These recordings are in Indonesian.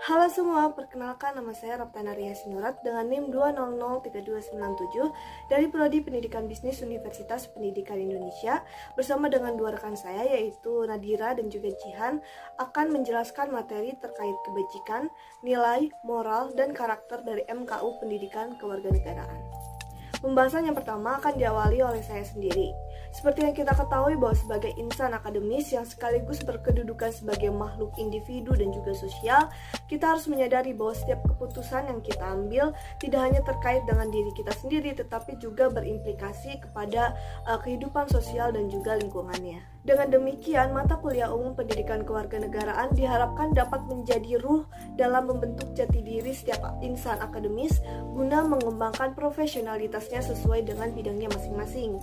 Halo semua, perkenalkan nama saya Raptana Ria Sinurat dengan NIM 2003297 dari Prodi Pendidikan Bisnis Universitas Pendidikan Indonesia bersama dengan dua rekan saya yaitu Nadira dan juga Jihan akan menjelaskan materi terkait kebajikan, nilai, moral, dan karakter dari MKU Pendidikan Kewarganegaraan. Pembahasan yang pertama akan diawali oleh saya sendiri. Seperti yang kita ketahui bahwa sebagai insan akademis yang sekaligus berkedudukan sebagai makhluk individu dan juga sosial, kita harus menyadari bahwa setiap keputusan yang kita ambil tidak hanya terkait dengan diri kita sendiri, tetapi juga berimplikasi kepada kehidupan sosial dan juga lingkungannya. Dengan demikian, mata kuliah umum pendidikan kewarganegaraan diharapkan dapat menjadi ruh dalam membentuk jati diri setiap insan akademis guna mengembangkan profesionalitasnya sesuai dengan bidangnya masing-masing.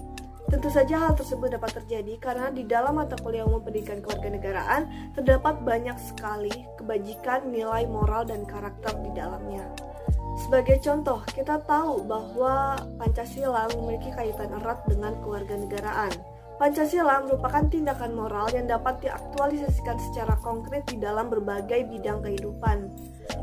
Tentu saja hal tersebut dapat terjadi karena di dalam mata kuliah umum pendidikan kewarganegaraan terdapat banyak sekali kebajikan, nilai, moral, dan karakter di dalamnya. Sebagai contoh, kita tahu bahwa Pancasila memiliki kaitan erat dengan kewarganegaraan. Pancasila merupakan tindakan moral yang dapat diaktualisasikan secara konkret di dalam berbagai bidang kehidupan.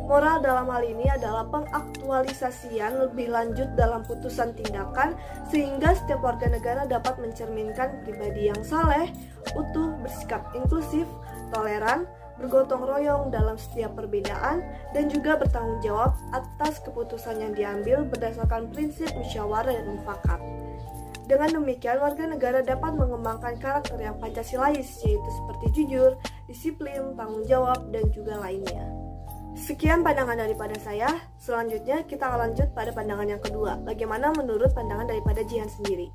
Moral dalam hal ini adalah pengaktualisasian lebih lanjut dalam putusan tindakan sehingga setiap warga negara dapat mencerminkan pribadi yang saleh, utuh, bersikap inklusif, toleran, bergotong royong dalam setiap perbedaan, dan juga bertanggung jawab atas keputusan yang diambil berdasarkan prinsip musyawarah dan mufakat. Dengan demikian, warga negara dapat mengembangkan karakter yang Pancasilais, yaitu seperti jujur, disiplin, tanggung jawab, dan juga lainnya. Sekian pandangan daripada saya. Selanjutnya kita akan lanjut pada pandangan yang kedua. Bagaimana menurut pandangan daripada Jihan sendiri?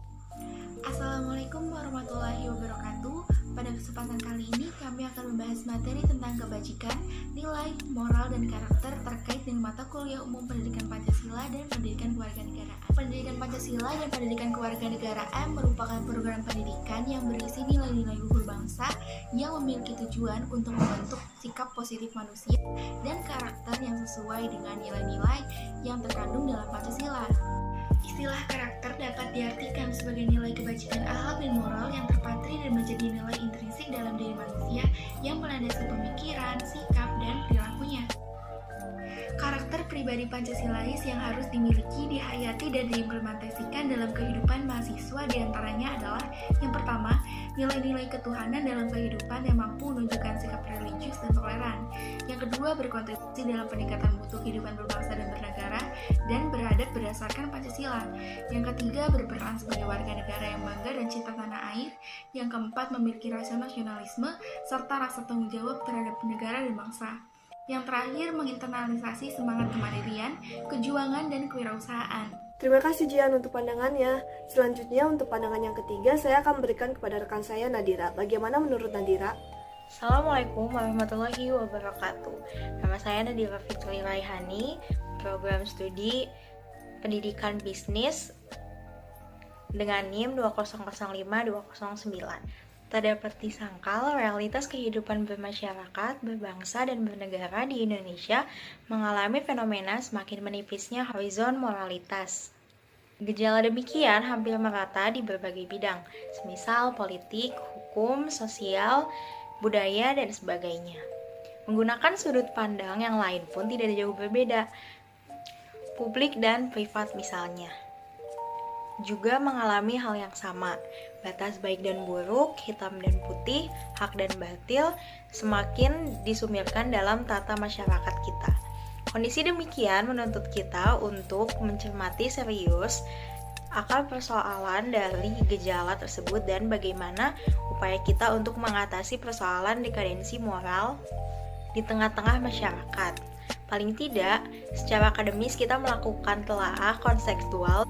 Assalamualaikum warahmatullahi wabarakatuh. Pada kesempatan kali ini kami akan membahas materi tentang kebajikan, nilai, moral, dan karakter terkait dengan mata kuliah umum pendidikan Pancasila dan pendidikan kewarganegaraan. Pendidikan Pancasila dan pendidikan kewarganegaraan merupakan program pendidikan yang berisi nilai-nilai luhur bangsa yang memiliki tujuan untuk membentuk sikap positif manusia dan karakter yang sesuai dengan nilai-nilai yang terkandung dalam Pancasila. Istilah karakter dapat diartikan sebagai nilai kebajikan akhlak dan moral yang terpatri dan menjadi nilai intrinsik dalam diri manusia yang melandasi pemikiran, sikap, dan perilakunya. Karakter pribadi Pancasilais yang harus dimiliki, dihayati, dan diimplementasikan dalam kehidupan mahasiswa diantaranya adalah yang pertama, nilai-nilai ketuhanan dalam kehidupan yang mampu menunjukkan sikap religius dan toleran. Yang kedua, berkontribusi dalam peningkatan mutu kehidupan berbangsa dan bernegara dan beradab berdasarkan Pancasila. Yang ketiga, berperan sebagai warga negara yang bangga dan cinta tanah air. Yang keempat, memiliki rasa nasionalisme serta rasa tanggung jawab terhadap negara dan bangsa. Yang terakhir, menginternalisasi semangat kemandirian, kejuangan, dan kewirausahaan. Terima kasih Jihan untuk pandangannya. Selanjutnya untuk pandangan yang ketiga saya akan berikan kepada rekan saya Nadira. Bagaimana menurut Nadira? Assalamualaikum warahmatullahi wabarakatuh. Nama saya Nadira Fitri Raihani, program studi Pendidikan Bisnis dengan NIM 2005209. Tak dapat disangkal, realitas kehidupan bermasyarakat, berbangsa, dan bernegara di Indonesia mengalami fenomena semakin menipisnya horizon moralitas. Gejala demikian hampir merata di berbagai bidang, semisal politik, hukum, sosial, budaya, dan sebagainya. Menggunakan sudut pandang yang lain pun tidak jauh berbeda, publik dan privat misalnya juga mengalami hal yang sama. Batas baik dan buruk, hitam dan putih, hak dan batil semakin disumirkan dalam tata masyarakat kita. Kondisi demikian menuntut kita untuk mencermati serius akar persoalan dari gejala tersebut dan bagaimana upaya kita untuk mengatasi persoalan dekadensi moral di tengah-tengah masyarakat. Paling tidak, secara akademis kita melakukan telaah konseptual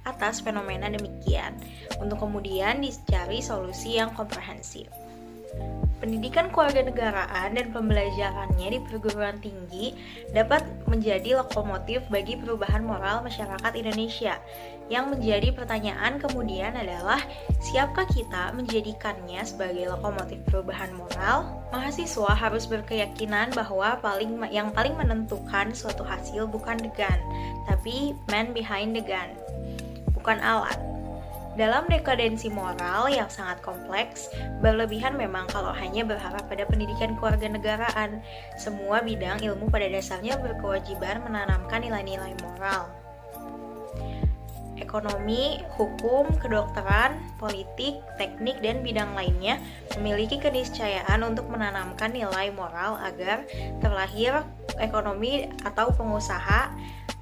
atas fenomena demikian, untuk kemudian dicari solusi yang komprehensif. Pendidikan kewarganegaraan dan pembelajarannya di perguruan tinggi dapat menjadi lokomotif bagi perubahan moral masyarakat Indonesia. Yang menjadi pertanyaan kemudian adalah, siapkah kita menjadikannya sebagai lokomotif perubahan moral? Mahasiswa harus berkeyakinan bahwa yang paling menentukan suatu hasil bukan the gun, tapi man behind the gun, bukan alat. Dalam dekadensi moral yang sangat kompleks, berlebihan memang kalau hanya berharap pada pendidikan kewarganegaraan. Semua bidang ilmu pada dasarnya berkewajiban menanamkan nilai-nilai moral. Ekonomi, hukum, kedokteran, politik, teknik, dan bidang lainnya memiliki keniscayaan untuk menanamkan nilai moral agar terlahir ekonomi atau pengusaha,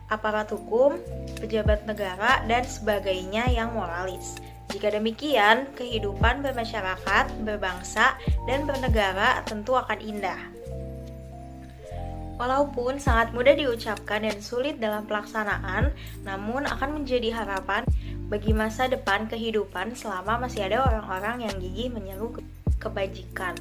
aparat hukum, pejabat negara, dan sebagainya yang moralis. Jika demikian, kehidupan bermasyarakat, berbangsa, dan bernegara tentu akan indah. Walaupun sangat mudah diucapkan dan sulit dalam pelaksanaan, namun akan menjadi harapan bagi masa depan kehidupan selama masih ada orang-orang yang gigih menyeru kebajikan.